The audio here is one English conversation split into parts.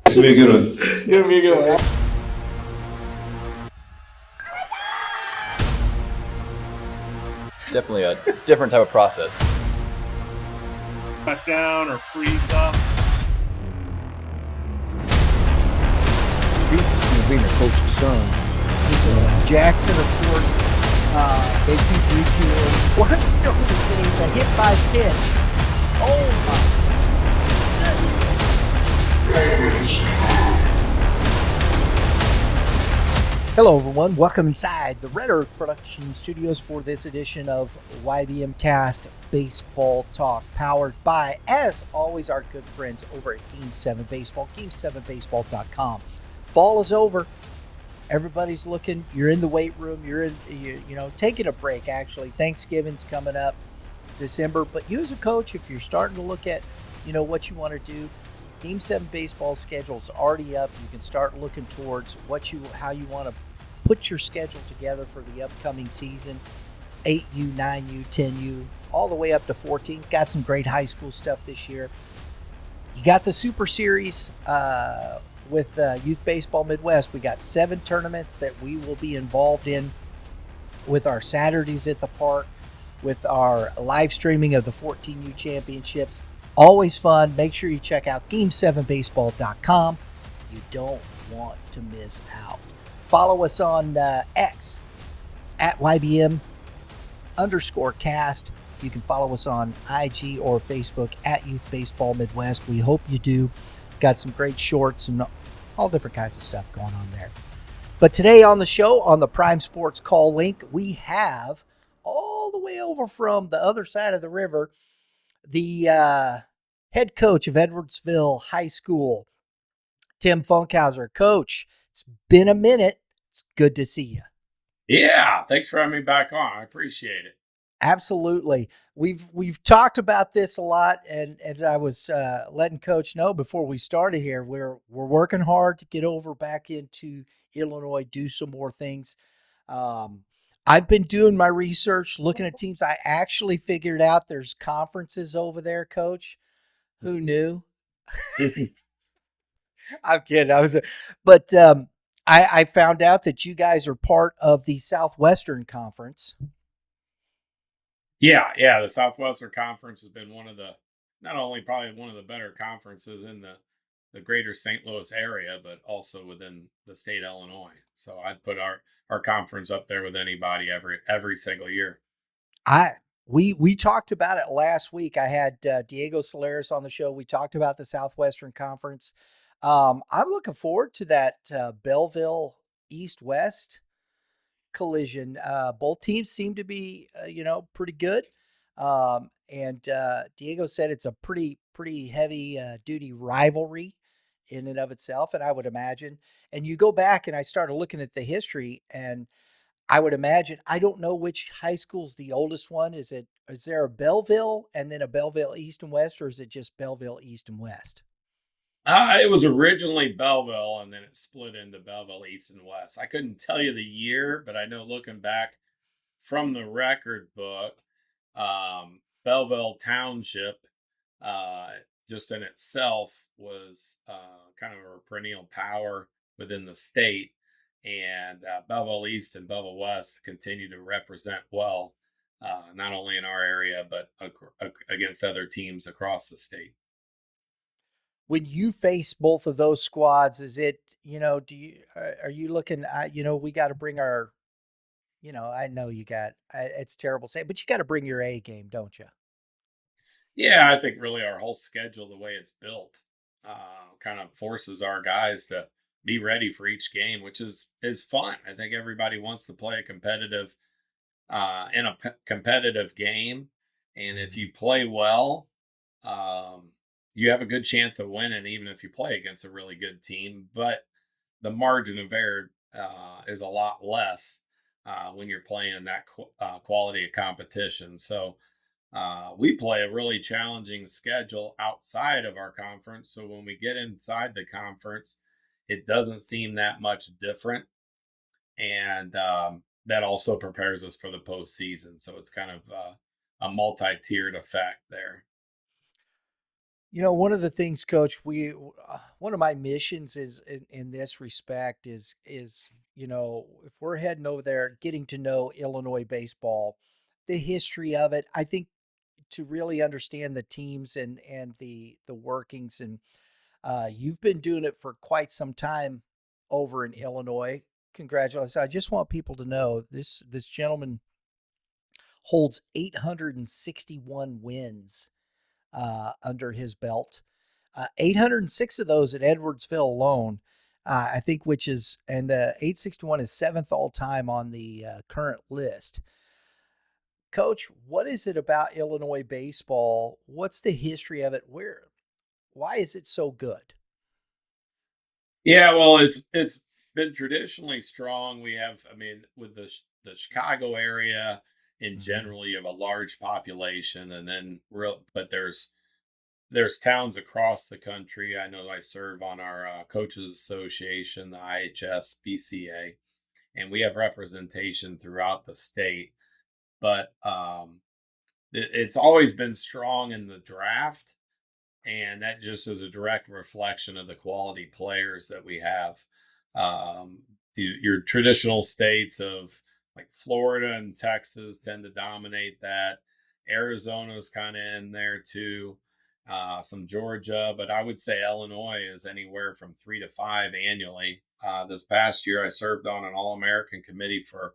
It's gonna be a good one. It's gonna be a good one. Definitely a different type of process. Cut down or freeze up. Being a coach's son. Jackson, of course, they keep reaching in. One still in the face, a hit by pitch. Oh my goodness. Hello everyone, welcome inside the Red Earth Production Studios for this edition of YBMcast Baseball Talk, powered by, as always, our good friends over at Game 7 Baseball, game7baseball.com. Fall is over. Everybody's looking. You're in the weight room. You're taking a break, actually. Thanksgiving's coming up, December. But you as a coach, if you're starting to look at, what you want to do, Game 7 Baseball schedule is already up. You can start looking towards how you want to put your schedule together for the upcoming season. 8U, 9U, 10U, all the way up to 14. Got some great high school stuff this year. You got the Super Series with Youth Baseball Midwest. We got 7 tournaments that we will be involved in with our Saturdays at the park, with our live streaming of the 14U championships. Always fun. Make sure you check out game7baseball.com. You don't want to miss out. Follow us on X at YBM_cast. You can follow us on IG or Facebook at Youth Baseball Midwest. We hope you do. Got some great shorts and all different kinds of stuff going on there. But today on the show, on the Prime Sports Call link, we have all the way over from the other side of the river, the head coach of Edwardsville High School, Tim Funkhouser. Coach, it's been a minute. It's good to see you. Yeah, thanks for having me back on. I appreciate it. Absolutely. We've talked about this a lot, and I was letting Coach know before we started here, we're working hard to get over back into Illinois, do some more things. I've been doing my research, looking at teams. I actually figured out there's conferences over there, Coach. Who knew? I'm kidding. But I found out that you guys are part of the Southwestern Conference. Yeah. The Southwestern Conference has been not only probably one of the better conferences in the greater St. Louis area, but also within the state of Illinois. So I'd put our conference up there with anybody every single year. We talked about it last week. I had Diego Solares on the show. We talked about the Southwestern Conference. I'm looking forward to that Belleville East-West collision. Both teams seem to be, pretty good. And Diego said it's a pretty heavy duty rivalry in and of itself. And I would imagine, and you go back and I started looking at the history, and I would imagine, I don't know which high school's the oldest one. Is there a Belleville and then a Belleville East and West, or is it just Belleville East and West? It was originally Belleville, and then it split into Belleville East and West. I couldn't tell you the year, but I know looking back from the record book, Belleville Township, just in itself, was kind of a perennial power within the state, and Belleville East and Belleville West continue to represent well, not only in our area but against other teams across the state. When you face both of those squads, is it, are you looking at, we got to bring our, I know it's terrible to say, but you got to bring your A game, don't you? Yeah, I think really our whole schedule, the way it's built, kind of forces our guys to be ready for each game, which is fun. I think everybody wants to play a competitive game, and if you play well, you have a good chance of winning, even if you play against a really good team. But the margin of error is a lot less when you're playing that quality of competition. So we play a really challenging schedule outside of our conference. So when we get inside the conference, it doesn't seem that much different. And that also prepares us for the postseason. So it's kind of a multi-tiered effect there. One of the things, Coach, one of my missions is in this respect is if we're heading over there, getting to know Illinois baseball, the history of it. I think to really understand the teams and the workings, and you've been doing it for quite some time over in Illinois. Congratulations! I just want people to know this gentleman holds 861 wins under his belt. 806 of those at Edwardsville alone, I think, and 861 is seventh all time on the current list. Coach, what is it about Illinois baseball? What's the history of it? Why is it so good? Yeah, well, it's been traditionally strong. We have, I mean, with the Chicago area in Mm-hmm. general, you have a large population, and then but there's towns across the country. I know I serve on our coaches association, the IHSBCA, and we have representation throughout the state. But it's always been strong in the draft, and that just is a direct reflection of the quality players that we have. Um, your traditional states of like Florida and Texas tend to dominate that. Arizona's kind of in there too. Some Georgia, but I would say Illinois is anywhere from 3 to 5 annually. This past year, I served on an All American committee for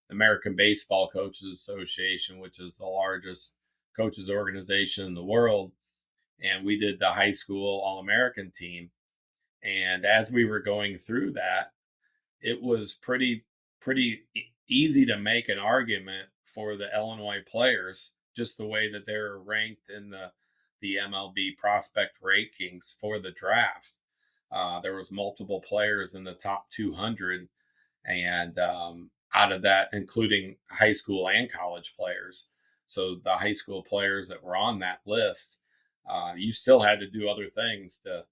the American Baseball Coaches Association, which is the largest coaches organization in the world, and we did the high school All American team. And as we were going through that, it was easy to make an argument for the Illinois players, just the way that they were ranked in the MLB prospect rankings for the draft. There was multiple players in the top 200, and out of that, including high school and college players. So the high school players that were on that list, you still had to do other things to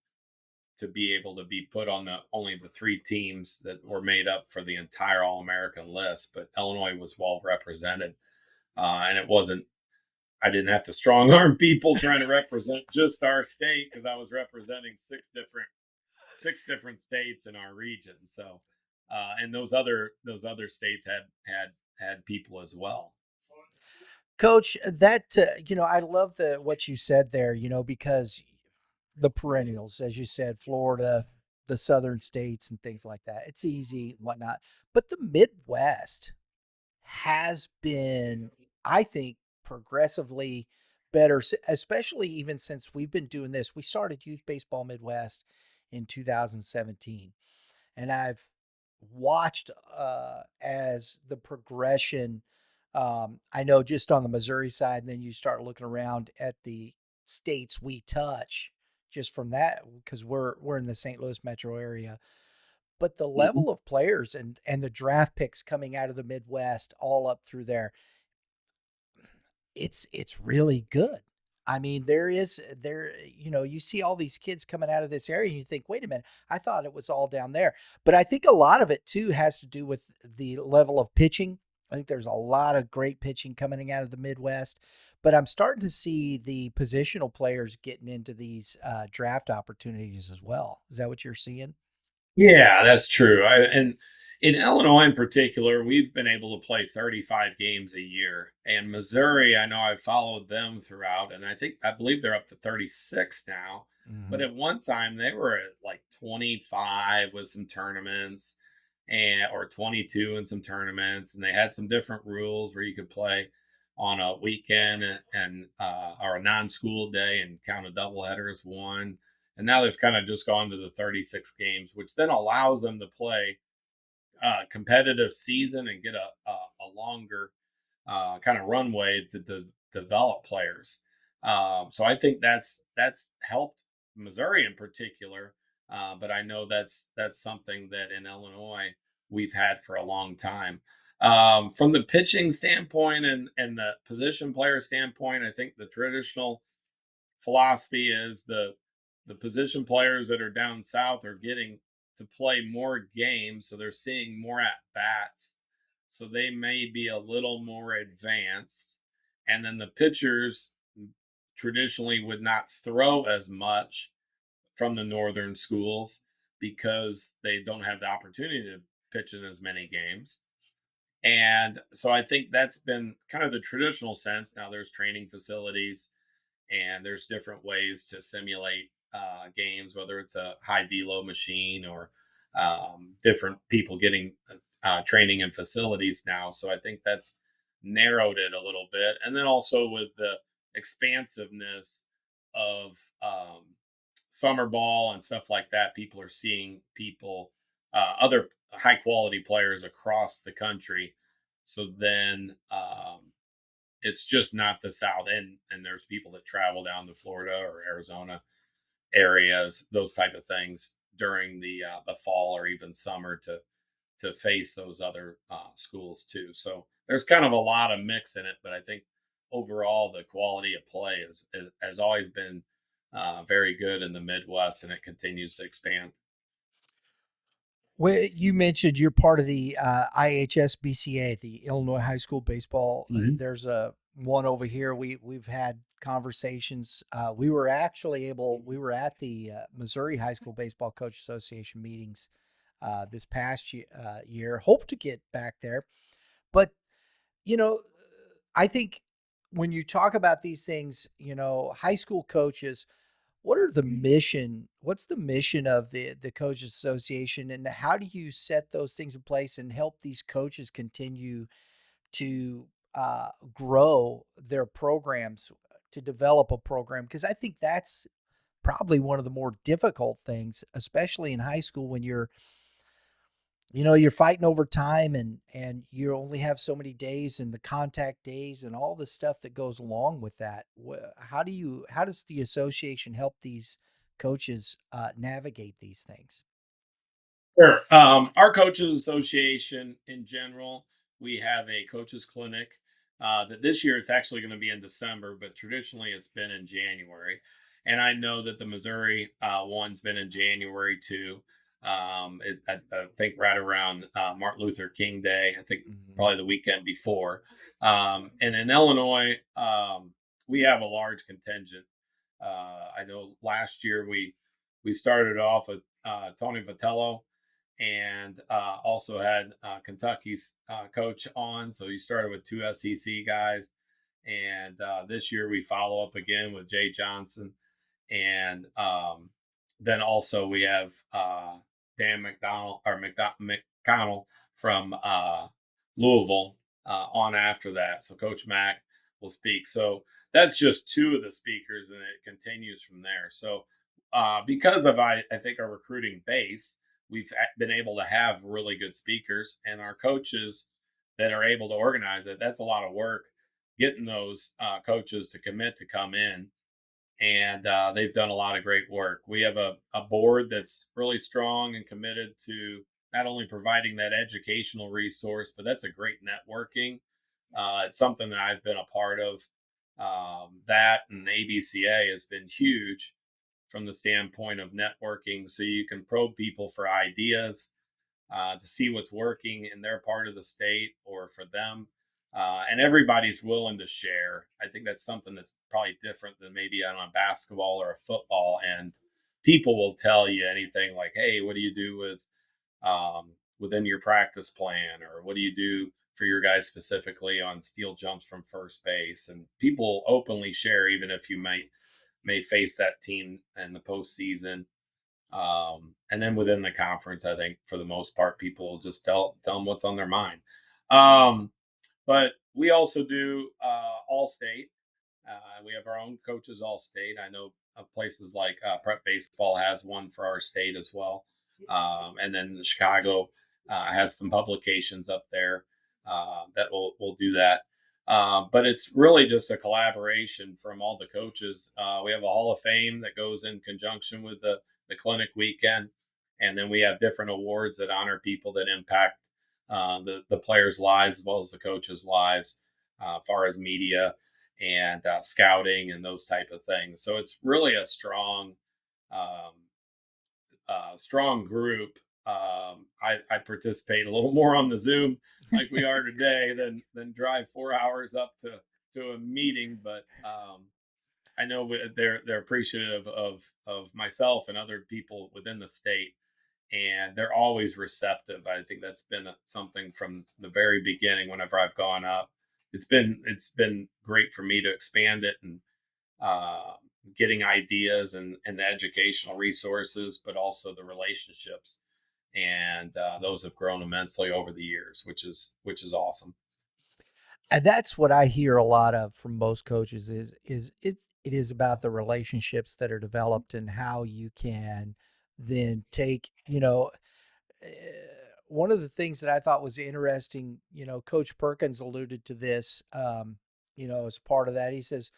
be able to be put on the only the 3 teams that were made up for the entire All American list. But Illinois was well represented, and it wasn't. I didn't have to strong arm people trying to represent just our state, because I was representing six different states in our region. So, and those other states had people as well. Coach, that I love the what you said there. Because the perennials, as you said, Florida, the southern states, and things like that. It's easy, whatnot. But the Midwest has been, I think, progressively better, especially even since we've been doing this. We started Youth Baseball Midwest in 2017, and I've watched as the progression. I know just on the Missouri side, and then you start looking around at the states we touch, just from that, because we're in the St. Louis metro area. But the Mhm. level of players and the draft picks coming out of the Midwest, all up through there, it's really good. I mean, you see all these kids coming out of this area and you think, wait a minute, I thought it was all down there. But I think a lot of it too has to do with the level of pitching. I think there's a lot of great pitching coming out of the Midwest, but I'm starting to see the positional players getting into these draft opportunities as well. Is that what you're seeing? Yeah, that's true. And in Illinois in particular, we've been able to play 35 games a year. And Missouri, I know I've followed them throughout, and I believe they're up to 36 now. But Hmm. at one time they were at like 25 with some tournaments, and or 22 in some tournaments, and they had some different rules where you could play on a weekend and or a non-school day and count a doubleheader as one. And now they've kind of just gone to the 36 games, which then allows them to play a competitive season and get a longer kind of runway to develop players. So I think that's helped Missouri in particular, but I know that's something that in Illinois we've had for a long time. From the pitching standpoint and the position player standpoint, I think the traditional philosophy is the position players that are down south are getting to play more games, so they're seeing more at bats, so they may be a little more advanced. And then the pitchers traditionally would not throw as much from the northern schools because they don't have the opportunity to pitch in as many games. And so I think that's been kind of the traditional sense. Now there's training facilities and there's different ways to simulate games, whether it's a high velo machine or different people getting training in facilities now. So I think that's narrowed it a little bit. And then also with the expansiveness of summer ball and stuff like that, people are seeing other high quality players across the country. So then it's just not the South End, and there's people that travel down to Florida or Arizona areas, those type of things during the fall or even summer to face those other schools too. So there's kind of a lot of mix in it, but I think overall the quality of play has always been very good in the Midwest, and it continues to expand. Well, you mentioned you're part of the IHSBCA, the Illinois High School Baseball. There's a one over here. We've had conversations. We were at the Missouri High School Baseball Coach Association meetings this past year. Hope to get back there, but you know, I think when you talk about these things, high school coaches, what's the mission of the coaches association, and how do you set those things in place and help these coaches continue to grow their programs, to develop a program? Because I think that's probably one of the more difficult things, especially in high school, when you're fighting over time and you only have so many days and the contact days and all the stuff that goes along with that. How does the association help these coaches navigate these things? Sure. Our coaches association in general, we have a coaches clinic that this year it's actually going to be in December, but traditionally it's been in January. And I know that the Missouri one's been in January too. I think right around Martin Luther King Day, I think probably the weekend before. And in Illinois, we have a large contingent. I know last year we started off with Tony Vitello, and also had Kentucky's coach on. So he started with two SEC guys. And this year we follow up again with Jay Johnson. And then also we have Dan McConnell from Louisville on after that. So Coach Mack will speak. So that's just two of the speakers, and it continues from there. So because of, I think, our recruiting base, we've been able to have really good speakers, and our coaches that are able to organize it. That's a lot of work getting those coaches to commit to come in, and they've done a lot of great work. We have a board that's really strong and committed to not only providing that educational resource, but that's a great networking. It's something that I've been a part of. That and ABCA has been huge from the standpoint of networking, so you can probe people for ideas to see what's working in their part of the state or for them. And everybody's willing to share. I think that's something that's probably different than maybe on a basketball or a football. And people will tell you anything like, hey, what do you do with within your practice plan? Or what do you do for your guys specifically on steal jumps from first base? And people openly share, even if you may face that team in the postseason. And then within the conference, I think for the most part, people will just tell them what's on their mind. But we also do all state. We have our own coaches all state. I know places like Prep Baseball has one for our state as well. And then the Chicago has some publications up there that will do that. But it's really just a collaboration from all the coaches. We have a Hall of Fame that goes in conjunction with the clinic weekend. And then we have different awards that honor people that impact the players' lives as well as the coaches' lives, as far as media and scouting and those type of things. So it's really a strong group. I participate a little more on the Zoom like we are today than drive 4 hours up to a meeting. But I know they're appreciative of myself and other people within the state, and they're always receptive. I think that's been something from the very beginning. Whenever I've gone up, it's been great for me to expand it and uh, getting ideas and the educational resources, but also the relationships, and those have grown immensely over the years, which is awesome. And that's what I hear a lot of from most coaches is it is about the relationships that are developed and how you can then take, eh, one of the things that I thought was interesting, Coach Perkins alluded to this, as part of that. He says,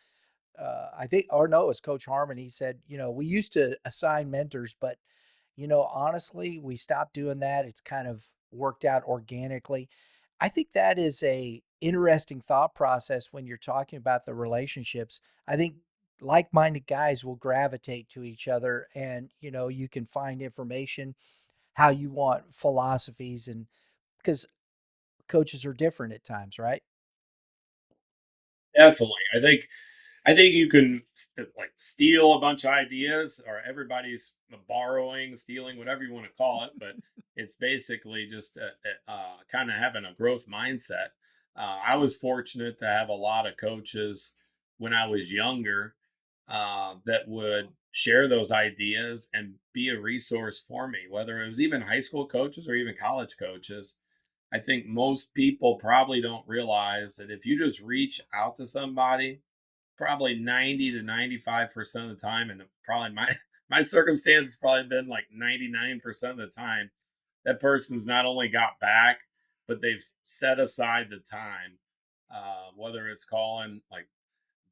I think, or no, it was Coach Harmon. He said, we used to assign mentors, but honestly, we stopped doing that. It's kind of worked out organically. I think that is a interesting thought process when you're talking about the relationships. I think like-minded guys will gravitate to each other, and you can find information how you want philosophies, and because coaches are different at times, right? Definitely, I think you can like steal a bunch of ideas, or everybody's borrowing, stealing, whatever you want to call it. But it's basically just kind of having a growth mindset. I was fortunate to have a lot of coaches when I was younger that would share those ideas and be a resource for me, whether it was even high school coaches or even college coaches. I think most people probably don't realize that if you just reach out to somebody, probably 90 to 95% of the time, and probably my my circumstance has probably been like 99% of the time, that person's not only got back, but they've set aside the time, whether it's calling, like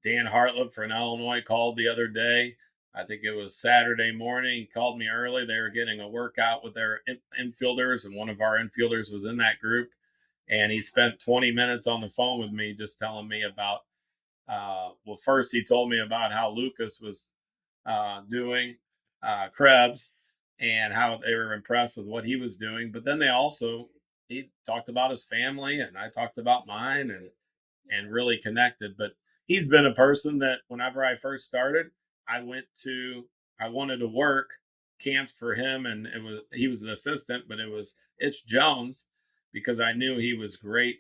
Dan Hartlip for an Illinois called the other day. I think it was Saturday morning. He called me early. They were getting a workout with their infielders, and one of our infielders was in that group. And he spent 20 minutes on the phone with me, just telling me about, well, first he told me about how Lucas was doing, Krebs, and how they were impressed with what he was doing. But then he talked about his family, and I talked about mine, and really connected. But he's been a person that whenever I first started, I went to, I wanted to work camps for him, and he was the assistant, but it was Itch Jones, because I knew he was great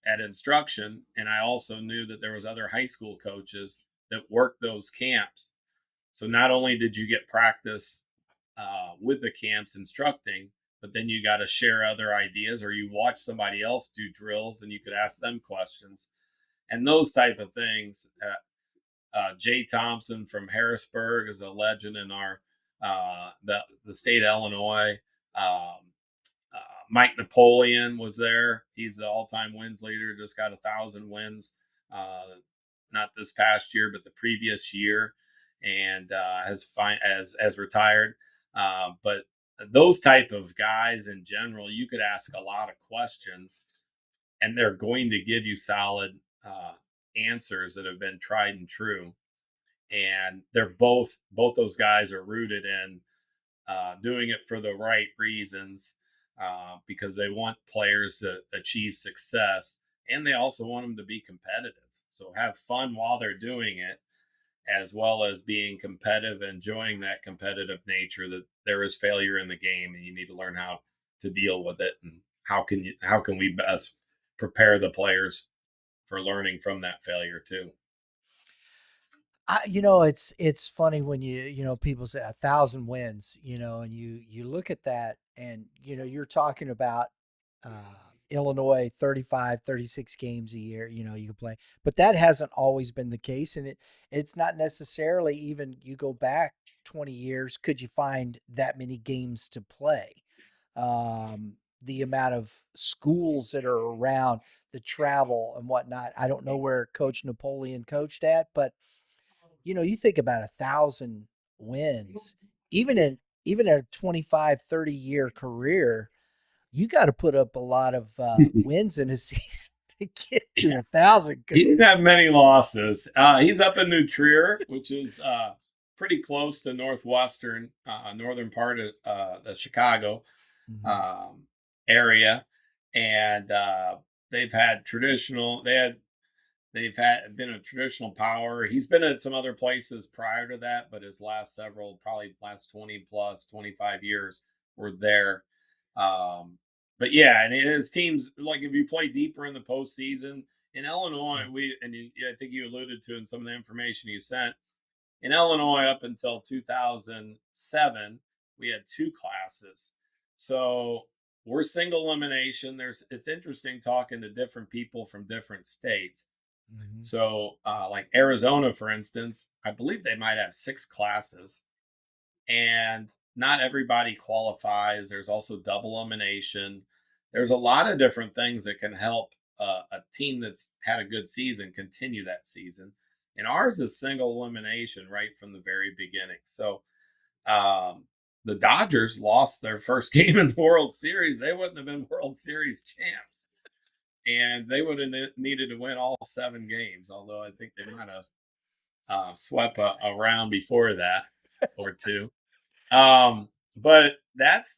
at instruction, and I also knew that there was other high school coaches that worked those camps. So not only did you get practice with the camps instructing, but then you got to share other ideas, or you watch somebody else do drills and you could ask them questions and those type of things. Jay Thompson from Harrisburg is a legend in our the state of Illinois. Mike Napoleon was there. He's the all-time wins leader. Just got 1,000 wins, not this past year, but the previous year, and has retired. But those type of guys in general, you could ask a lot of questions, and they're going to give you solid answers that have been tried and true. And they're both those guys are rooted in doing it for the right reasons, because they want players to achieve success, and they also want them to be competitive. So have fun while they're doing it, as well as being competitive, enjoying that competitive nature. That there is failure in the game, and you need to learn how to deal with it, and how can we best prepare the players for learning from that failure too. It's funny when people say 1,000 wins, and you look at that, and you're talking about uh, Illinois 35, 36 games a year. You can play, but that hasn't always been the case, and it's not necessarily even you go back 20 years. Could you find that many games to play? The amount of schools that are around, the travel and whatnot. I don't know where Coach Napoleon coached at, but you think about 1,000 wins, even a 25, 30 year career, you got to put up a lot of wins in a season to get to 1,000. He didn't have many losses. He's up in New Trier, which is pretty close to northern part of the Chicago Mhm. um, area, and they've had traditional. They had They've been a traditional power. He's been at some other places prior to that, but his last several, probably last 20 plus 25 years were there. Um, but yeah, and his teams, like if you play deeper in the postseason in Illinois, I think you alluded to in some of the information you sent, in Illinois up until 2007, we had two classes. So we're single elimination. It's interesting talking to different people from different states. Mm-hmm. So, like Arizona, for instance, I believe they might have six classes, and not everybody qualifies. There's also double elimination. There's a lot of different things that can help a team that's had a good season continue that season. And ours is single elimination right from the very beginning. So, the Dodgers lost their first game in the World Series. They wouldn't have been World Series champs, and they would have needed to win all 7 games. Although I think they might have swept a round before that or two. But that's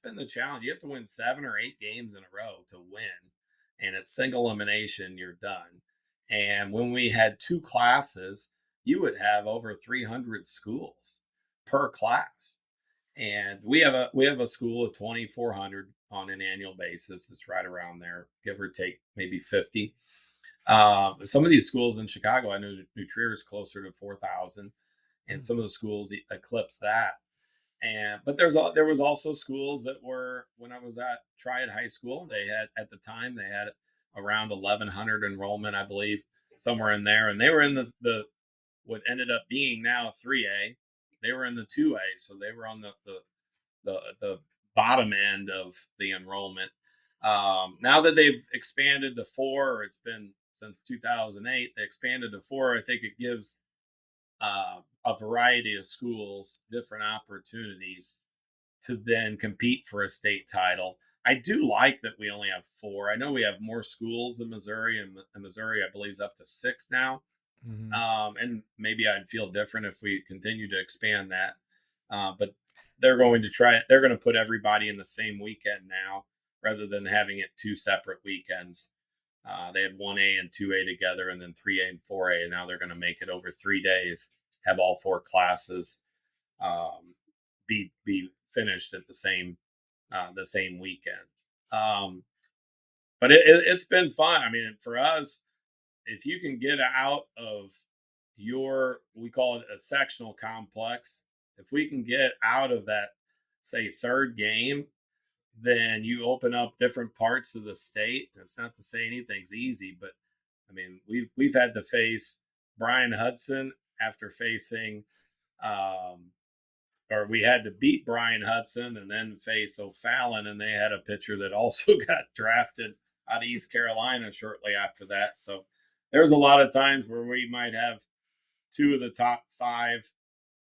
been the challenge. You have to win 7 or 8 games in a row to win, and it's single elimination. You're done. And when we had two classes, you would have over 300 schools per class, and we have a school of 2,400 on an annual basis. It's right around there, give or take, maybe 50. Some of these schools in Chicago, I know New Trier is closer to 4,000, and some of the schools eclipse that. And but there was also schools that were, when I was at Triad High School, they had at the time they had around 1,100 enrollment, I believe, somewhere in there, and they were in the what ended up being now 3A. They were in the 2A, so they were on the bottom end of the enrollment. Now that they've expanded to 4, or it's been since 2008, they expanded to 4. I think it gives a variety of schools different opportunities to then compete for a state title. I do like that we only have 4. I know we have more schools than Missouri, and Missouri, I believe, is up to 6 now. Mm-hmm. And maybe I'd feel different if we continue to expand that. But they're going to try it. They're going to put everybody in the same weekend now, rather than having it 2 separate weekends. They had 1A and 2A together, and then 3A and 4A, and now they're going to make it over 3 days. Have all 4 classes be finished at the same weekend. But it's been fun. I mean, for us, if you can get out of we call it a sectional complex, if we can get out of that, say, third game, then you open up different parts of the state. That's not to say anything's easy, but I mean, we've had to face Brian Hudson after facing, um, or we had to beat Brian Hudson and then face O'Fallon, and they had a pitcher that also got drafted out of East Carolina shortly after that. So there's a lot of times where we might have 2 of the top 5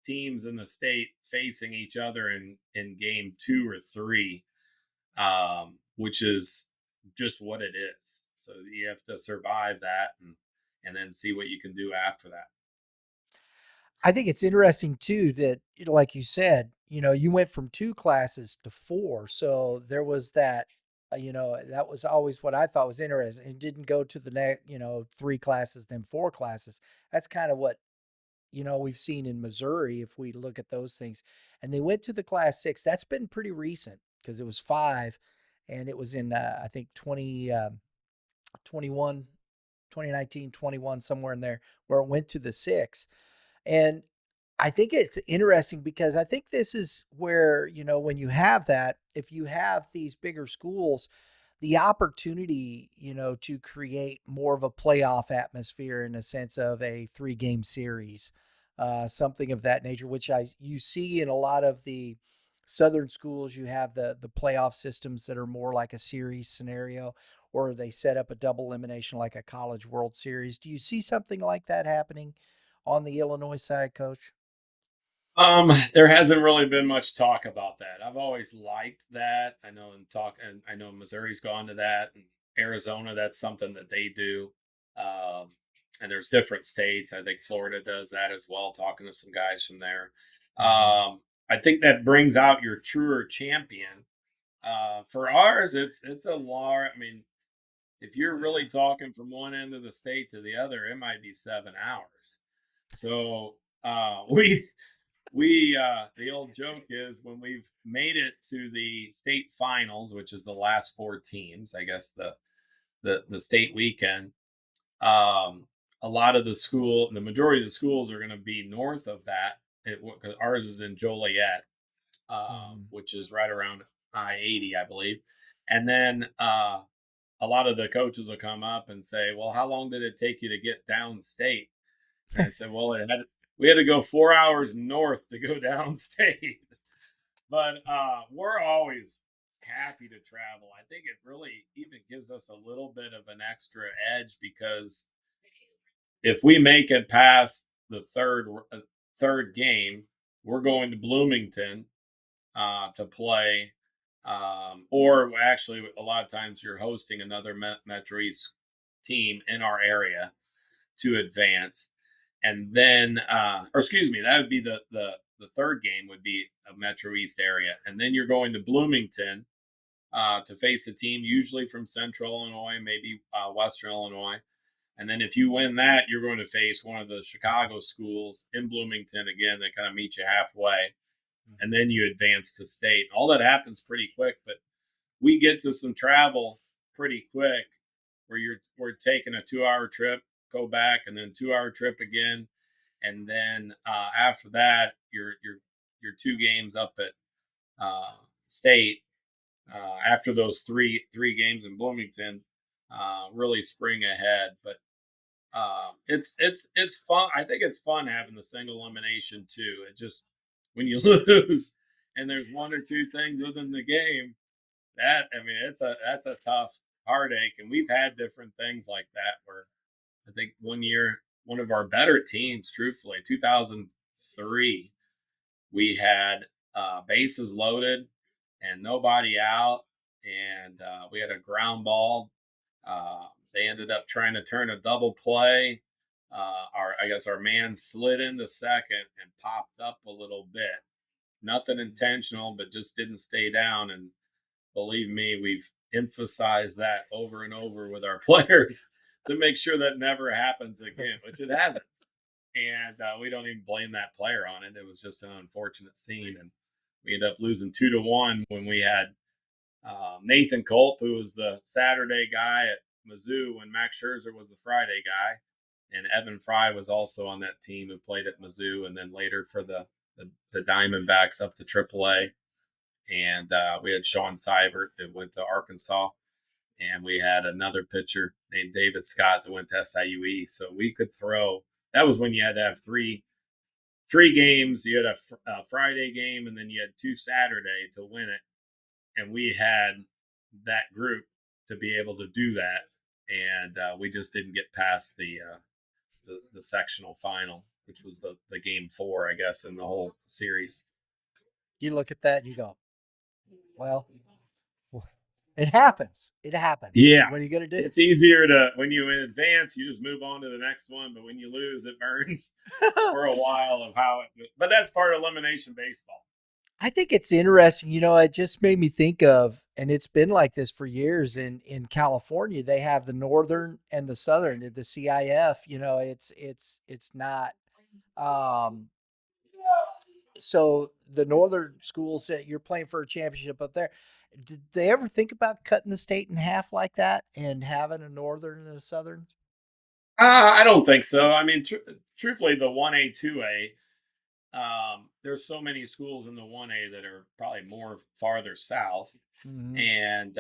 teams in the state facing each other in game 2 or 3, which is just what it is. So you have to survive that, and then see what you can do after that. I think it's interesting too that, like you said, you went from 2 classes to 4. So there was that, that was always what I thought was interesting. It didn't go to the next, 3 classes, then 4 classes. That's kind of what, we've seen in Missouri, if we look at those things. And they went to the class 6. That's been pretty recent because it was 5, and it was in, I think 21, 2019, 21, somewhere in there, where it went to the 6. And I think it's interesting because I think this is where, when you have that, if you have these bigger schools, the opportunity, to create more of a playoff atmosphere in a sense of a 3-game series, something of that nature, which you see in a lot of the Southern schools. You have the playoff systems that are more like a series scenario, or they set up a double elimination like a College World Series. Do you see something like that happening on the Illinois side, Coach? There hasn't really been much talk about that. I've always liked that. And I know Missouri's gone to that, and Arizona, that's something that they do. Um, and there's different states. I think Florida does that as well, talking to some guys from there. Mm-hmm. I think that brings out your truer champion. For ours, it's a large, I mean, if you're really talking from one end of the state to the other, it might be 7 hours. So the old joke is when we've made it to the state finals, which is the last 4 teams, I guess the state weekend, a lot of the majority of the schools are going to be north of that. Cause ours is in Joliet, which is right around I-80, I believe. And then a lot of the coaches will come up and say, "Well, how long did it take you to get downstate?" And I said, "Well, we had to go 4 hours north to go downstate." But we're always happy to travel. I think it really even gives us a little bit of an extra edge because if we make it past the third game, we're going to Bloomington to play. Or actually, a lot of times you're hosting another Metro East team in our area to advance. And then, or excuse me, that would be the third game would be a Metro East area. And then you're going to Bloomington to face a team usually from Central Illinois, maybe Western Illinois. And then if you win that, you're going to face one of the Chicago schools in Bloomington again. They kind of meet you halfway. And then you advance to state. All that happens pretty quick, but we get to some travel pretty quick where we're taking a 2-hour trip, go back, and then 2-hour trip again. And then after that, your 2 games up at state. After those three games in Bloomington, really spring ahead. But it's fun. I think it's fun having the single elimination too. It just when you lose and there's 1 or 2 things within the game, that's a tough heartache. And we've had different things like that where I think one year, one of our better teams, truthfully, 2003, we had bases loaded and nobody out, and we had a ground ball. They ended up trying to turn a double play. Our man slid into second and popped up a little bit. Nothing intentional, but just didn't stay down. And believe me, we've emphasized that over and over with our players to make sure that never happens again, which it hasn't. And we don't even blame that player on it. It was just an unfortunate scene. And we ended up losing 2-1 when we had Nathan Culp, who was the Saturday guy at Mizzou, when Max Scherzer was the Friday guy. And Evan Fry was also on that team who played at Mizzou and then later for the Diamondbacks up to AAA. And we had Sean Seibert that went to Arkansas. And we had another pitcher named David Scott that went to SIUE. So we could throw. That was when you had to have three games. You had a Friday game, and then you had 2 Saturday to win it. And we had that group to be able to do that. And we just didn't get past the sectional final, which was the game 4, I guess, in the whole series. You look at that and you go, well, it happens. It happens. Yeah. What are you going to do? It's easier when you in advance, you just move on to the next one. But when you lose, it burns for a while of but that's part of elimination baseball. I think it's interesting. It just made me think of, and it's been like this for years in California, they have the Northern and the Southern, the CIF, it's not, so the Northern schools that you're playing for a championship up there, did they ever think about cutting the state in half like that and having a Northern and a Southern? I don't think so. I mean, truthfully, the 1A, 2A, there's so many schools in the 1A that are probably more farther south. Mm-hmm. And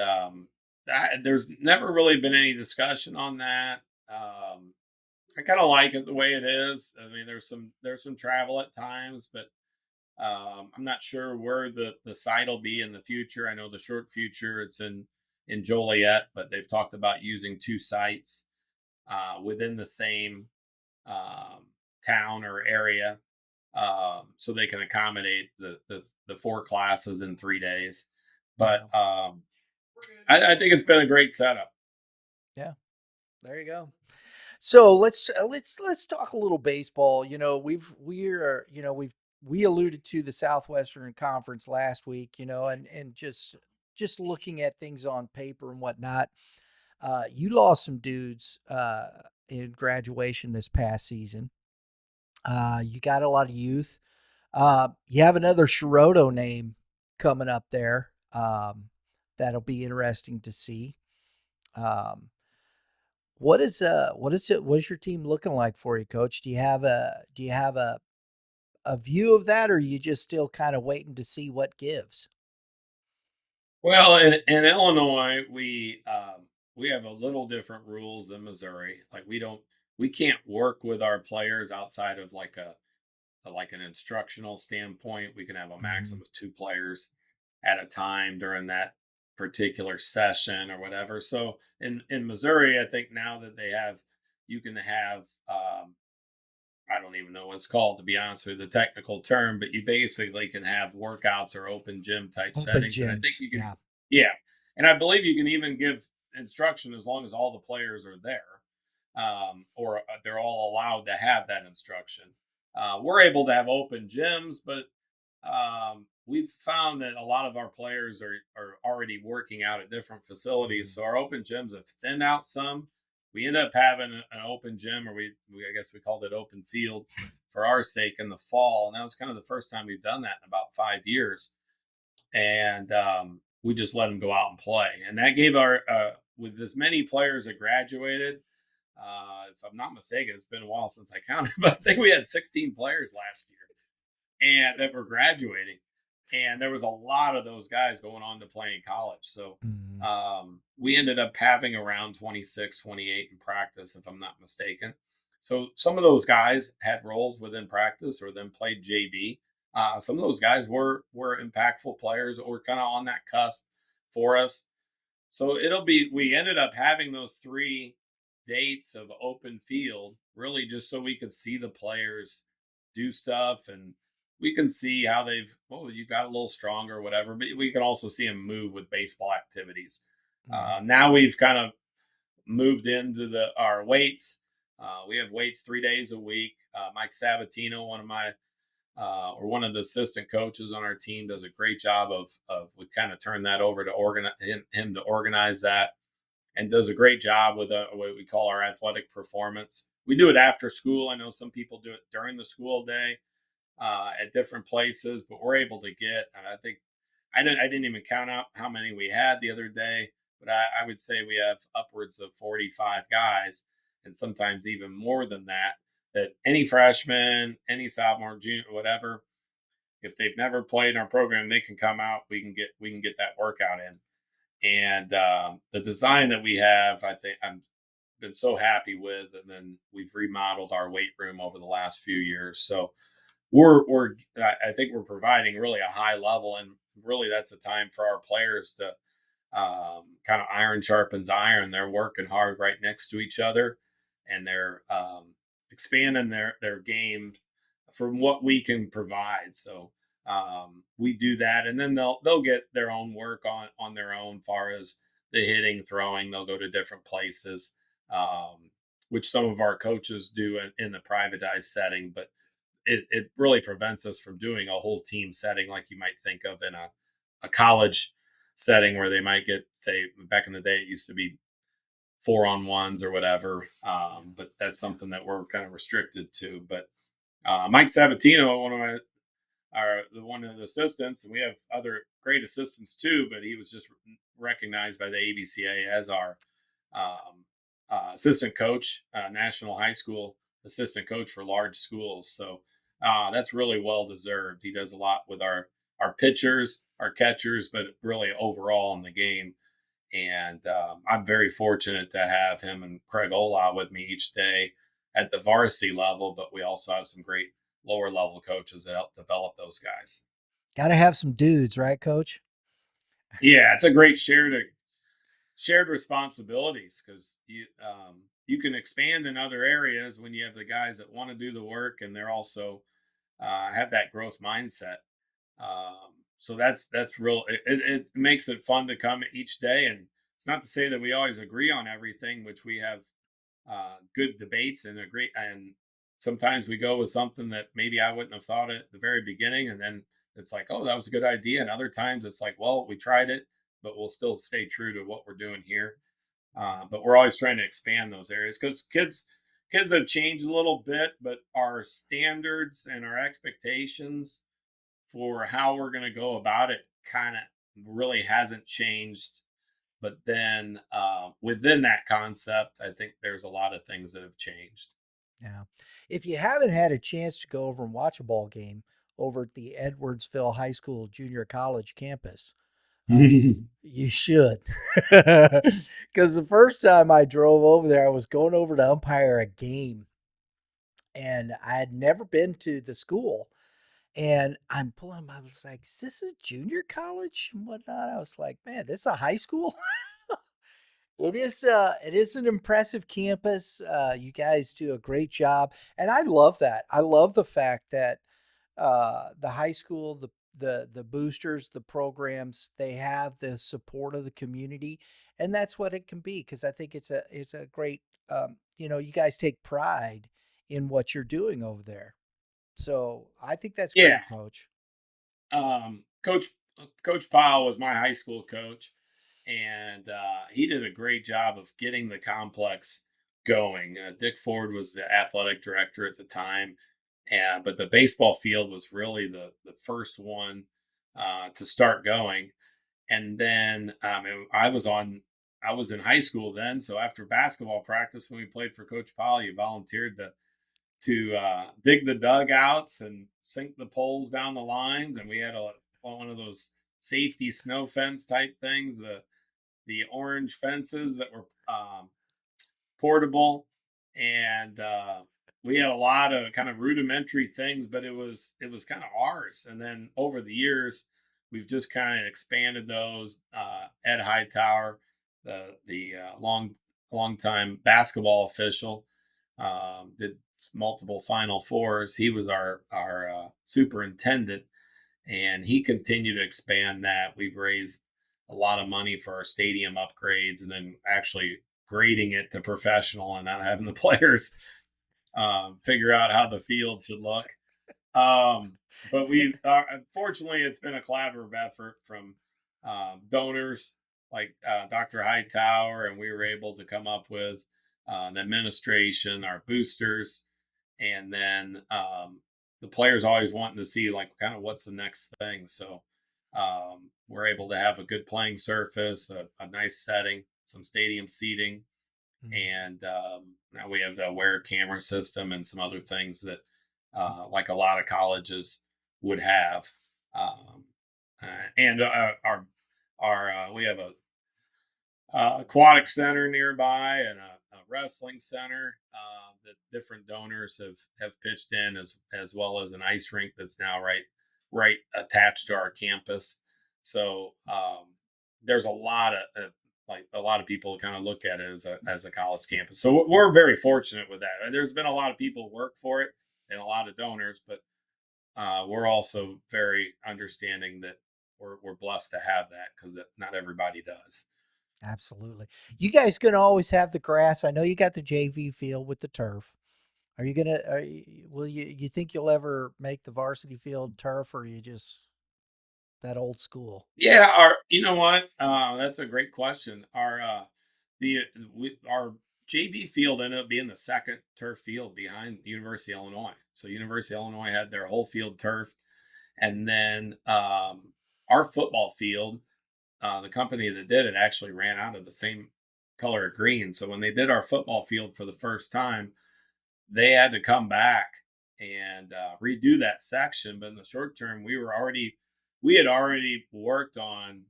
there's never really been any discussion on that. I kind of like it the way it is. I mean, there's some travel at times, but I'm not sure where the site will be in the future. I know the short future, it's in Joliet, but they've talked about using 2 sites within the same town or area, so they can accommodate the 4 classes in 3 days. But I think it's been a great setup. Yeah, there you go. So let's talk a little baseball. We alluded to the Southwestern Conference last week, and just looking at things on paper and whatnot. You lost some dudes in graduation this past season. You got a lot of youth. You have another Shiroto name coming up there. That'll be interesting to see. Um, what is your team looking like for you, Coach? Do you have a view of that, or are you just still kind of waiting to see what gives? Well, in Illinois, we have a little different rules than Missouri. Like we can't work with our players outside of like an instructional standpoint. We can have a Mhm. maximum of 2 players at a time during that particular session or whatever. So in Missouri, I think now that you can have I don't even know what it's called, to be honest with you, the technical term, but you basically can have workouts or open gym type Open settings. And I think gyms, you can, yeah. yeah. And I believe you can even give instruction as long as all the players are there, or they're all allowed to have that instruction. We're able to have open gyms, but we've found that a lot of our players are already working out at different facilities. Mhm. So our open gyms have thinned out some. We ended up having an open gym, or we I guess we called it open field for our sake in the fall. And that was kind of the first time we've done that in about 5 years. And we just let them go out and play. And that gave with as many players that graduated, if I'm not mistaken, it's been a while since I counted, but I think we had 16 players last year and that were graduating, and there was a lot of those guys going on to play in college. So Mhm. we ended up having around 26, 28 in practice, if I'm not mistaken. So some of those guys had roles within practice or then played JV. Some of those guys were impactful players or kind of on that cusp for us. So we ended up having those 3 dates of open field, really just so we could see the players do stuff, and we can see how you got a little stronger or whatever, but we can also see them move with baseball activities. Mhm. Now we've kind of moved into our weights. We have weights 3 days a week. Mike Sabatino, one of the assistant coaches on our team, does a great job of we kind of turn that over to him to organize that, and does a great job with what we call our athletic performance. We do it after school. I know some people do it during the school day at different places, but we're able to and I think I didn't even count out how many we had the other day, but I would say we have upwards of 45 guys, and sometimes even more than that. That any freshman, any sophomore, junior, whatever, if they've never played in our program, they can come out. We can get that workout in, and the design that we have, I think I'm been so happy with. And then we've remodeled our weight room over the last few years, so we're I think we're providing really a high level, and really that's a time for our players to kind of iron sharpens iron. They're working hard right next to each other, and they're expanding their game from what we can provide. So we do that, and then they'll get their own work on their own, far as the hitting, throwing. They'll go to different places, which some of our coaches do in the privatized setting, but it really prevents us from doing a whole team setting like you might think of in a college setting, where they might get, say, back in the day it used to be 4-on-1s or whatever, but that's something that we're kind of restricted to. But Mike Sabatino, one of the assistants, and we have other great assistants too, but he was just recognized by the ABCA as our um, assistant coach, national high school assistant coach for large schools. So that's really well deserved. He does a lot with our pitchers, our catchers, but really overall in the game. And I'm very fortunate to have him and Craig Ola with me each day at the varsity level, but we also have some great lower level coaches that help develop those guys. Got to have some dudes, right, Coach? Yeah, it's a great shared responsibilities, because you can expand in other areas when you have the guys that want to do the work, and they're also have that growth mindset. So that's real. It makes it fun to come each day, and it's not to say that we always agree on everything, which we have good debates and agree. And sometimes we go with something that maybe I wouldn't have thought at the very beginning, and then it's like, oh, that was a good idea. And other times it's like, well, we tried it, but we'll still stay true to what we're doing here. But we're always trying to expand those areas because kids have changed a little bit, but our standards and our expectations for how we're going to go about it kind of really hasn't changed. But then within that concept, I think there's a lot of things that have changed. Yeah. If you haven't had a chance to go over and watch a ball game over at the Edwardsville High School Junior College campus, you should. Because the first time I drove over there, I was going over to umpire a game, and I had never been to the school. And I'm pulling, I was like, is this a junior college and whatnot? I was like, man, this is a high school? It is an impressive campus. You guys do a great job. And I love that. I love the fact that the high school, the boosters, the programs, they have the support of the community, and that's what it can be. Because I think it's a great, you guys take pride in what you're doing over there. So I think that's Yeah. great, Coach. Coach Powell was my high school coach, and he did a great job of getting the complex going. Dick Ford was the athletic director at the time, but the baseball field was really the first one to start going. And then I was in high school then, so after basketball practice, when we played for Coach Powell, you volunteered to dig the dugouts and sink the poles down the lines, and we had one of those safety snow fence type things, the orange fences that were portable, and we had a lot of kind of rudimentary things, but it was kind of ours. And then over the years, we've just kind of expanded those. Ed Hightower, the long time basketball official, did multiple Final Fours. He was our superintendent, and he continued to expand that. We've raised a lot of money for our stadium upgrades, and then actually grading it to professional and not having the players figure out how the field should look. But unfortunately, it's been a collaborative effort from donors like Dr. Hightower, and we were able to come up with the administration, our boosters, and then the players always wanting to see like kind of what's the next thing. So we're able to have a good playing surface, a nice setting, some stadium seating, and now we have the aware camera system and some other things that like a lot of colleges would have. And our we have a aquatic center nearby and a wrestling center that different donors have pitched in, as well as an ice rink that's now right attached to our campus. So there's a lot of like a lot of people kind of look at it as a college campus. So we're very fortunate with that. There's been a lot of people who work for it and a lot of donors, but we're also very understanding that we're blessed to have that because not everybody does. Absolutely. You guys gonna always have the grass. I know you got the JV field with the turf. Are you gonna? Will you think you'll ever make the varsity field turf, or are you just that old school? Yeah, you know what? That's a great question. Our JV field ended up being the second turf field behind University of Illinois. So University of Illinois had their whole field turf, and then our football field, the company that did it actually ran out of the same color of green. So when they did our football field for the first time, they had to come back and redo that section. But in the short term, we had already worked on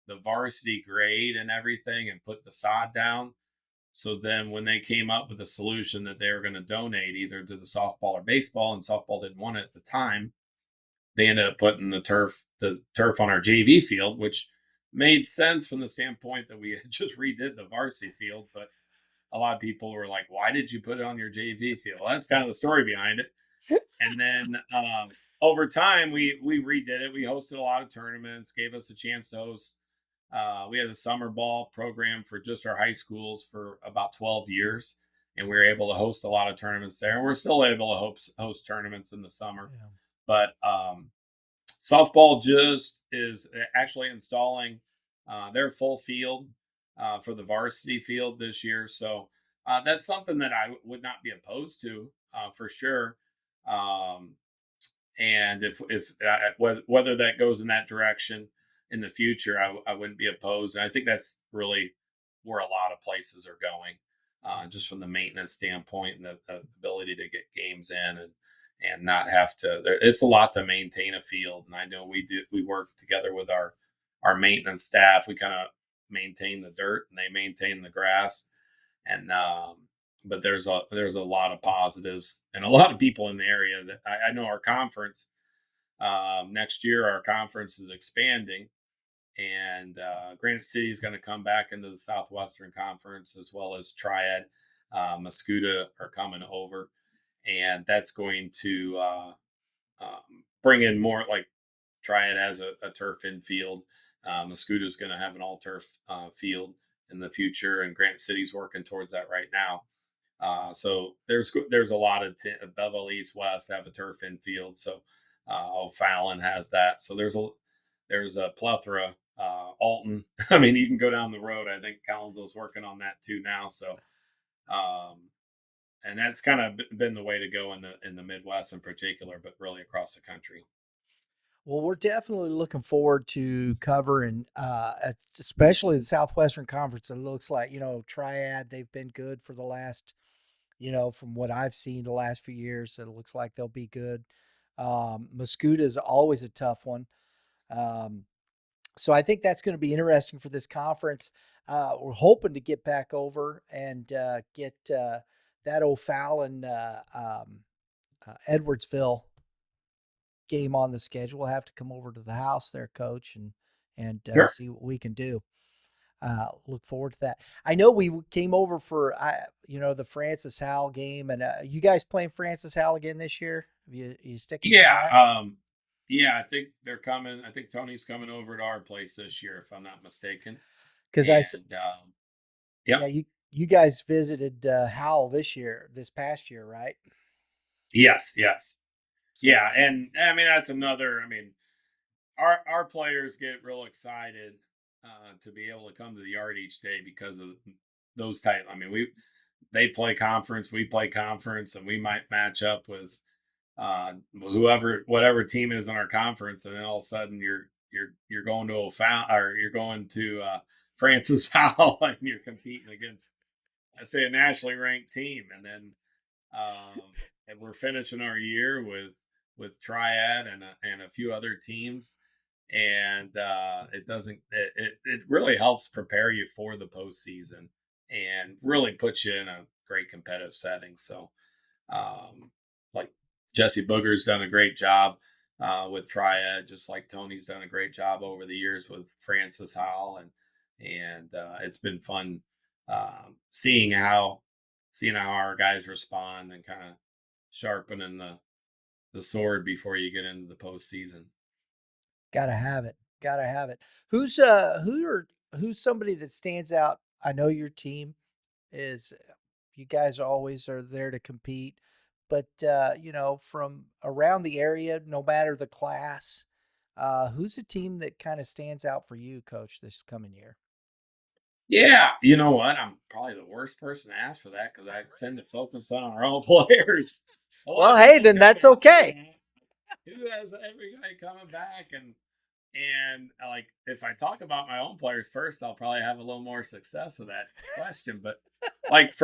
the varsity grade and everything and put the sod down. So then when they came up with a solution that they were going to donate either to the softball or baseball, and softball didn't want it at the time, they ended up putting the turf on our JV field, which made sense from the standpoint that we had just redid the varsity field. But a lot of people were like, why did you put it on your JV field? Well, that's kind of the story behind it. And then over time, we redid it. We hosted a lot of tournaments, gave us a chance to host. We had a summer ball program for just our high schools for about 12 years. And we were able to host a lot of tournaments there. And we're still able to host tournaments in the summer. Yeah. But softball just is actually installing their full field for the varsity field this year. So that's something that I would not be opposed to for sure. Um, and if whether that goes in that direction in the future, I wouldn't be opposed. And I think that's really where a lot of places are going, just from the maintenance standpoint and the ability to get games in and not have to. It's a lot to maintain a field, and I know we work together with our maintenance staff. We kind of maintain the dirt, and they maintain the grass, and but there's a lot of positives and a lot of people in the area that I know our conference next year. Our conference is expanding, and Granite City is going to come back into the Southwestern Conference, as well as Triad, Muscuda are coming over, and that's going to bring in more. Like Triad has a turf infield. Muscuda is going to have an all turf field in the future, and Granite City's working towards that right now. So there's a lot of Bevel East West have a turf infield. So O'Fallon has that. So there's a plethora. Alton. I mean, you can go down the road. I think Collinsville's working on that too now. So, and that's kind of been the way to go in the Midwest in particular, but really across the country. Well, we're definitely looking forward to covering, especially the Southwestern Conference. It looks like, Triad, they've been good for the last, from what I've seen the last few years. It looks like they'll be good. Muscuda is always a tough one. So I think that's going to be interesting for this conference. We're hoping to get back over and get that O'Fallon Edwardsville game on the schedule. We'll have to come over to the house there, Coach, and Sure. see what we can do. Look forward to that. I know we came over for the Francis Howell game, and you guys playing Francis Howell again this year? You sticking? Yeah, yeah. I think they're coming. I think Tony's coming over to our place this year, if I'm not mistaken. Because Yeah, you guys visited Howell this past year, right? yes, yeah, and I mean that's another. I mean, our players get real excited to be able to come to the yard each day because of those type. I mean, they play conference, we play conference, and we might match up with whatever team is in our conference, and then all of a sudden you're going to you're going to Francis Howell, and you're competing against, I say, a nationally ranked team, and then and we're finishing our year with Triad and a few other teams, and it really helps prepare you for the postseason and really puts you in a great competitive setting. So, like Jesse Booger's done a great job with Triad, just like Tony's done a great job over the years with Francis Howell, and it's been fun seeing how our guys respond and kind of sharpening the sword before you get into the postseason. Gotta have it. Gotta have it. Who's somebody that stands out? I know your team is. You guys always are there to compete, but from around the area, no matter the class, who's a team that kind of stands out for you, Coach, this coming year? Yeah, you know what? I'm probably the worst person to ask for that because I tend to focus on our own players. A lot Well, of hey, people then tend that's to ask me okay. that. Who has every guy coming back? And like, if I talk about my own players first, I'll probably have a little more success with that question. But like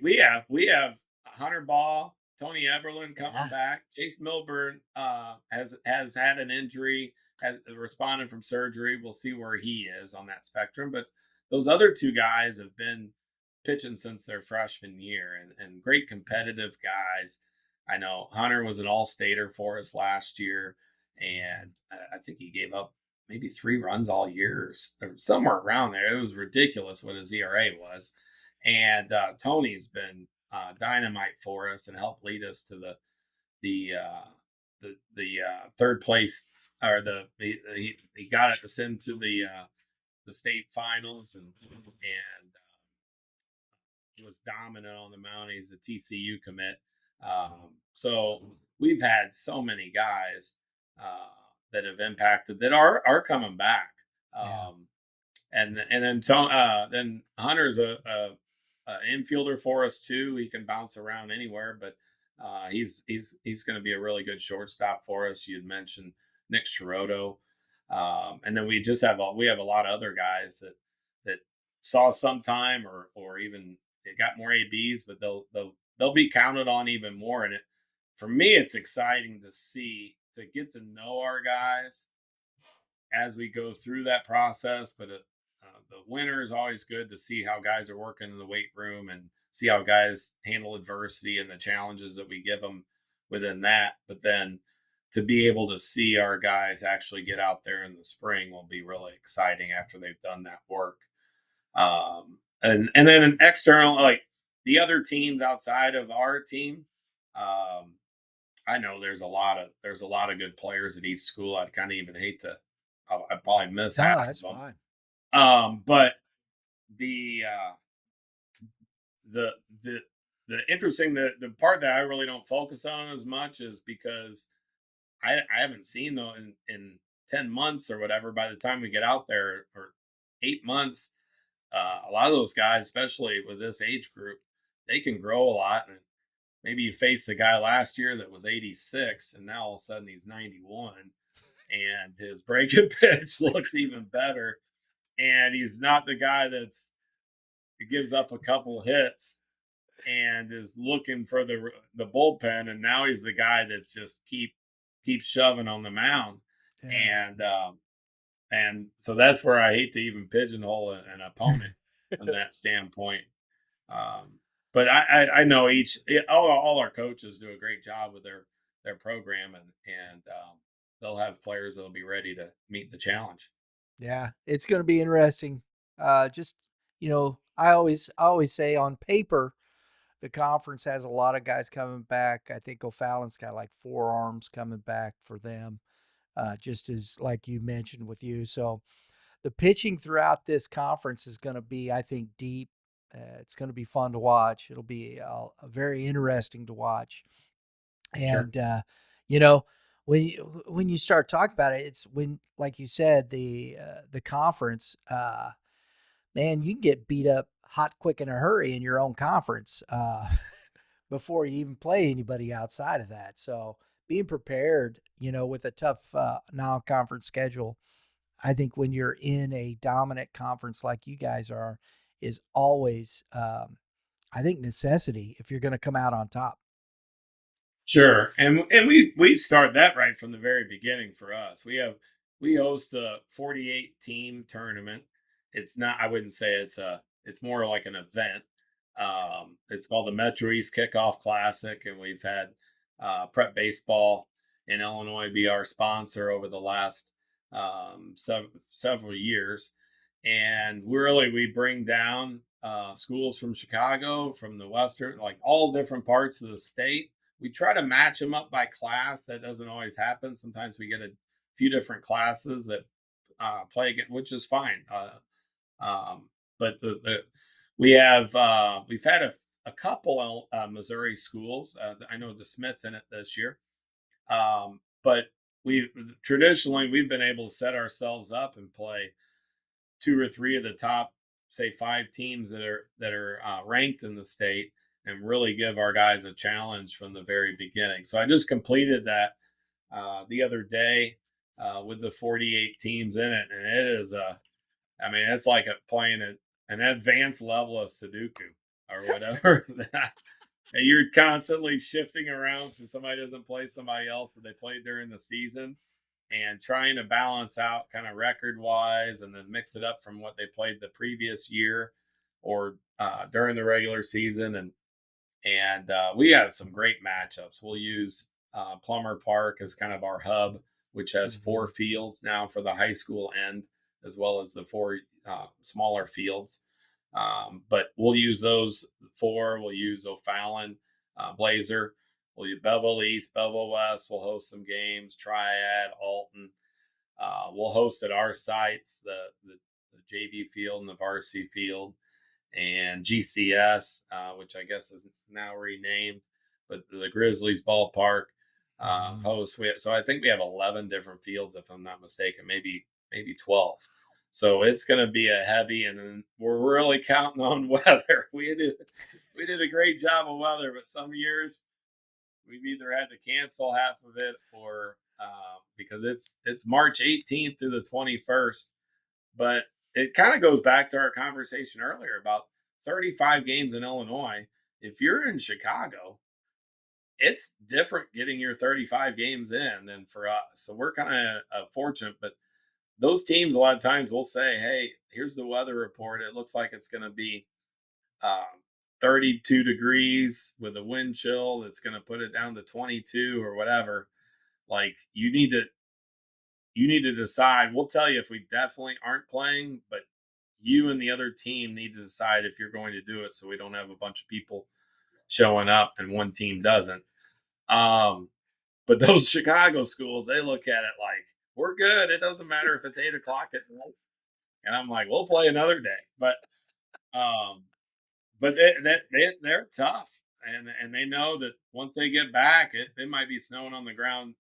we have Hunter Ball, Tony Eberlin coming Yeah. back. Chase Milburn has had an injury, has responded from surgery. We'll see where he is on that spectrum. But those other two guys have been pitching since their freshman year, and great competitive guys. I know Hunter was an all-stater for us last year, and I think he gave up maybe 3 runs all year, or somewhere around there. It was ridiculous what his ERA was. And Tony's been dynamite for us and helped lead us to the third place, or he got us into the state finals, and he was dominant on the mound. He's a TCU commit. So we've had so many guys that have impacted that are coming back. Yeah. and then then Hunter's a infielder for us too. He can bounce around anywhere, but he's going to be a really good shortstop for us. You'd mentioned Nick Chiroto, and then we have a lot of other guys that saw some time or even they got more ABs, but they'll be counted on even more. And for me, it's exciting to get to know our guys as we go through that process. But the winter is always good to see how guys are working in the weight room and see how guys handle adversity and the challenges that we give them within that. But then to be able to see our guys actually get out there in the spring will be really exciting after they've done that work. And then an external, like the other teams outside of our team, I know there's a lot of good players at each school. I'd kind of even hate to, I probably miss No, half that's of them. fine. But the the the the interesting the part that I really don't focus on as much is because I haven't seen though in 10 months or whatever. By the time we get out there, or 8 months, a lot of those guys, especially with this age group, they can grow a lot. And maybe you faced a guy last year that was 86, and now all of a sudden he's 91, and his breaking pitch looks even better. And he's not the guy that gives up a couple hits and is looking for the bullpen, and now he's the guy that's just keep shoving on the mound. Yeah. And so that's where I hate to even pigeonhole an opponent from that standpoint. But I know all our coaches do a great job with their program, and they'll have players that'll be ready to meet the challenge. Yeah, it's going to be interesting. Just I always say on paper, the conference has a lot of guys coming back. I think O'Fallon's got like 4 arms coming back for them, just as like you mentioned with you. So the pitching throughout this conference is going to be, I think, deep. It's going to be fun to watch. It'll be very interesting to watch. Sure. And you know, when you start talking about it, it's when, like you said, the conference, man, you can get beat up hot, quick, in a hurry in your own conference before you even play anybody outside of that. So being prepared, with a tough non-conference schedule, I think when you're in a dominant conference like you guys are, is always, I think, necessity if you're going to come out on top. Sure, and we start that right from the very beginning for us. We host a 48 team tournament. It's not, I wouldn't say it's more like an event. It's called the Metro East Kickoff Classic, and we've had Prep Baseball in Illinois be our sponsor over the last several years. And we bring down schools from Chicago, from the Western, like all different parts of the state. We try to match them up by class. That doesn't always happen. Sometimes we get a few different classes that play again, which is fine. But we've had a couple Missouri schools. I know the Smith's in it this year, but we've been able to set ourselves up and play 2 or 3 of the top, say, 5 teams that are ranked in the state, and really give our guys a challenge from the very beginning. So I just completed that the other day with the 48 teams in it, and it is it's like playing an advanced level of Sudoku or whatever. And you're constantly shifting around so somebody doesn't play somebody else that they played during the season, and trying to balance out kind of record wise and then mix it up from what they played the previous year or during the regular season. And we have some great matchups. We'll use Plummer Park as kind of our hub, which has 4 fields now for the high school end, as well as the 4 smaller fields. But we'll use those 4. We'll use O'Fallon, Blazer. We'll use Bevel East, Bevel West. We'll host some games, Triad, Alton. We'll host at our sites, the JV field and the varsity field, and GCS, which I guess is now renamed, but the Grizzlies ballpark hosts. So I think we have 11 different fields, if I'm not mistaken, maybe 12. So it's going to be a heavy, and then we're really counting on weather. We did a great job of weather, but some years we've either had to cancel half of it or because it's March 18th through the 21st. But it kind of goes back to our conversation earlier about 35 games in Illinois. If you're in Chicago, it's different getting your 35 games in than for us. So we're kind of fortunate, but those teams a lot of times will say, "Hey, here's the weather report. It looks like it's going to be um, 32 degrees with a wind chill. That's going to put it down to 22 or whatever." Like you need to decide. We'll tell you if we definitely aren't playing, but you and the other team need to decide if you're going to do it, so we don't have a bunch of people showing up and one team doesn't. Um, but those Chicago schools, they look at it like we're good. It doesn't matter if it's 8 o'clock at night. And I'm like, we'll play another day. Um, but they're tough, and they know that once they get back, it might be snowing on the ground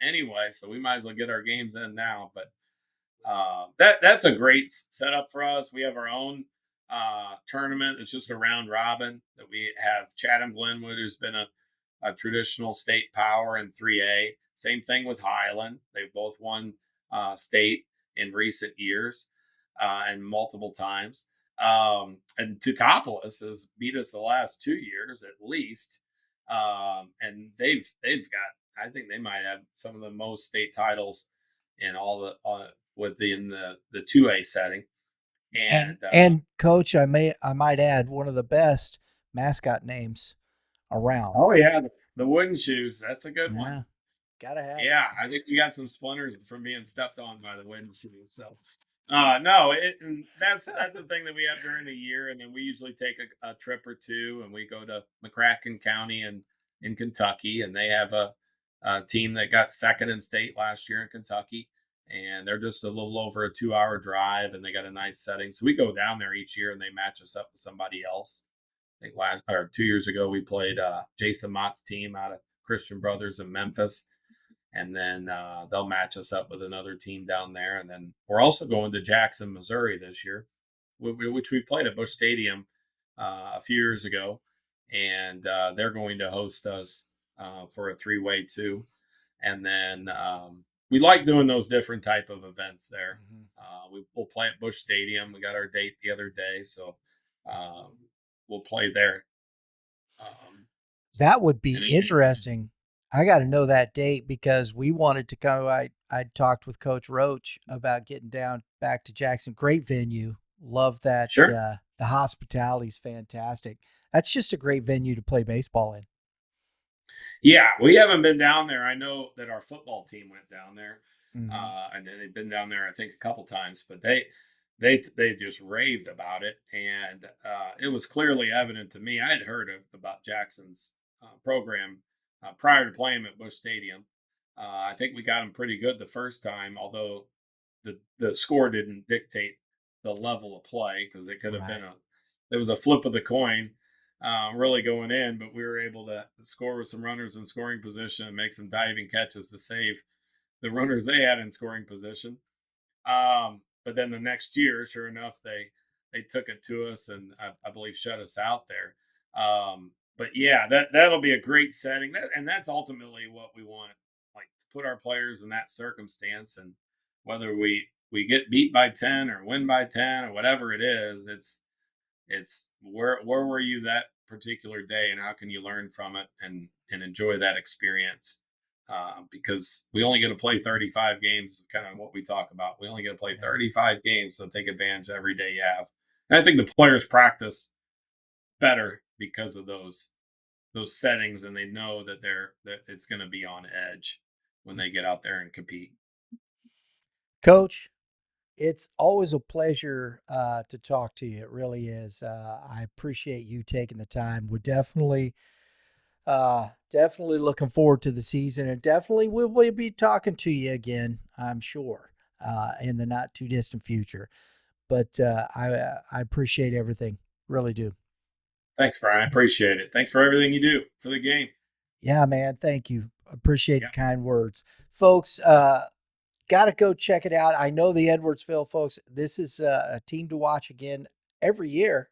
anyway. So we might as well get our games in now. But that's a great setup for us. We have our own tournament. It's just a round robin that we have. Chatham Glenwood, who's been a traditional state power in 3A. Same thing with Highland. They've both won state in recent years and multiple times. And Teutopolis has beat us the last 2 years at least. And they've got, I think they might have some of the most state titles in all the within the 2A setting. And coach, I might add one of the best mascot names around. Oh yeah, the wooden shoes. That's a good one. Gotta have. Yeah, I think we got some splinters from being stepped on by the wooden shoes. So, no, and that's the thing that we have during the year, and then we usually take a trip or two, and we go to McCracken County in Kentucky, and they have a team that got second in state last year in Kentucky, and they're just a little over a 2-hour drive, and they got a nice setting. So we go down there each year, and they match us up with somebody else. I think 2 years ago we played Jason Mott's team out of Christian Brothers in Memphis, and then they'll match us up with another team down there. And then we're also going to Jackson, Missouri this year, which we played at Busch Stadium a few years ago, and they're going to host us for a 3-way too. And then we like doing those different type of events there. We'll play at Busch Stadium. We got our date the other day, so we'll play there. That would be interesting. I got to know that date because we wanted to go. I talked with Coach Roach about getting down back to Jackson. Great venue. Love that. Sure. The hospitality is fantastic. That's just a great venue to play baseball in. Yeah, we haven't been down there. I know that our football team went down there, and they've been down there I think a couple times. But they just raved about it, and it was clearly evident to me. I had heard about Jackson's program prior to playing at Busch Stadium. I think we got them pretty good the first time, although the score didn't dictate the level of play because it could have been it was a flip of the coin really going in, but we were able to score with some runners in scoring position and make some diving catches to save the runners they had in scoring position. But then the next year, sure enough, they took it to us and I believe shut us out there. But yeah, that'll be a great setting, and that's ultimately what we want, like to put our players in that circumstance. And whether we get beat by 10 or win by 10 or whatever it is, it's where were you that particular day, and how can you learn from it and enjoy that experience? Because we only get to play 35 games, kind of what we talk about. We only get to play 35 games, so take advantage of every day you have. And I think the players practice better because of those settings, and they know that it's going to be on edge when they get out there and compete. Coach, it's always a pleasure to talk to you. It really is. I appreciate you taking the time. We're definitely looking forward to the season, and definitely we'll be talking to you again, I'm sure, in the not too distant future. But I appreciate everything. Really do. Thanks, Brian. I appreciate it. Thanks for everything you do for the game. Yeah, man. Thank you. Appreciate the kind words. Folks, got to go check it out. I know the Edwardsville folks, this is a team to watch again every year.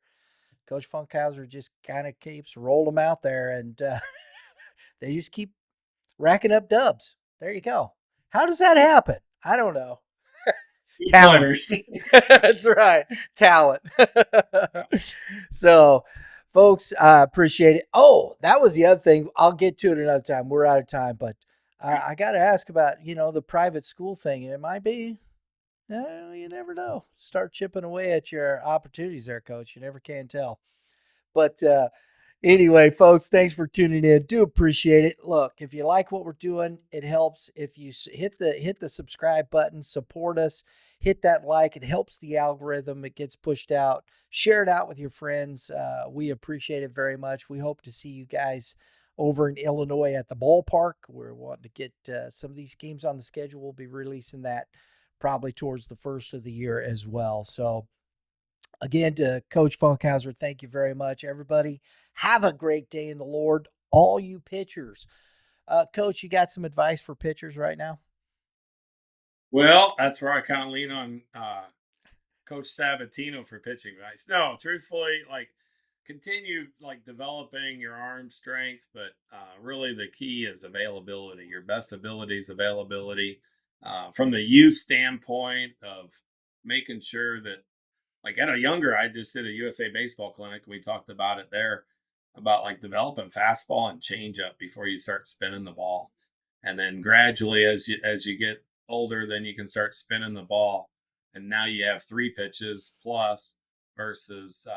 Coach Funkhouser just kind of keeps rolling them out there, and they just keep racking up dubs. There you go. How does that happen? I don't know. Talent. That's right. Talent. So, folks, I appreciate it. Oh, that was the other thing. I'll get to it another time. We're out of time, but I got to ask about, the private school thing. It might be, you never know. Start chipping away at your opportunities there, Coach. You never can tell. But anyway, folks, thanks for tuning in. Do appreciate it. Look, if you like what we're doing, it helps. If you hit the subscribe button, support us, hit that like. It helps the algorithm. It gets pushed out. Share it out with your friends. We appreciate it very much. We hope to see you guys over in Illinois at the ballpark. We're wanting to get some of these games on the schedule. We'll be releasing that probably towards the first of the year as well. So again, to Coach Funkhouser, thank you very much. Everybody, have a great day in the Lord. All you pitchers. Coach, you got some advice for pitchers right now? Well, that's where I kind of lean on Coach Sabatino for pitching advice. No, truthfully, continue developing your arm strength, but really the key is availability. Your best ability is availability. From the youth standpoint of making sure that, at a younger, I just did a USA baseball clinic. We talked about it there, about developing fastball and changeup before you start spinning the ball. And then gradually as you get older, then you can start spinning the ball. And now you have 3 pitches plus versus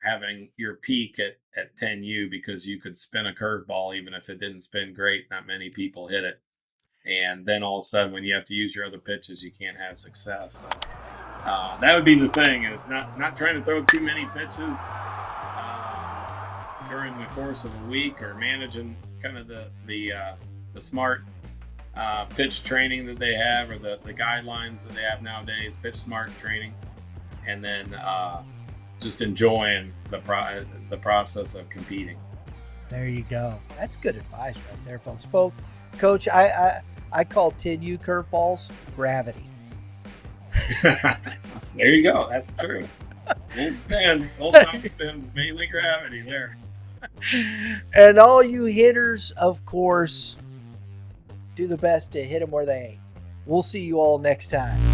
having your peak at 10U, because you could spin a curveball even if it didn't spin great. Not many people hit it. And then all of a sudden, when you have to use your other pitches, you can't have success. So, that would be the thing, is not trying to throw too many pitches during the course of a week, or managing kind of the smart pitch training that they have, or the guidelines that they have nowadays, pitch smart training, and then just enjoying the process of competing. There you go. That's good advice right there, folks. Coach, I call 10U curveballs gravity. There you go. That's true. Full top spin, mainly gravity there. And all you hitters, of course, do the best to hit them where they ain't. We'll see you all next time.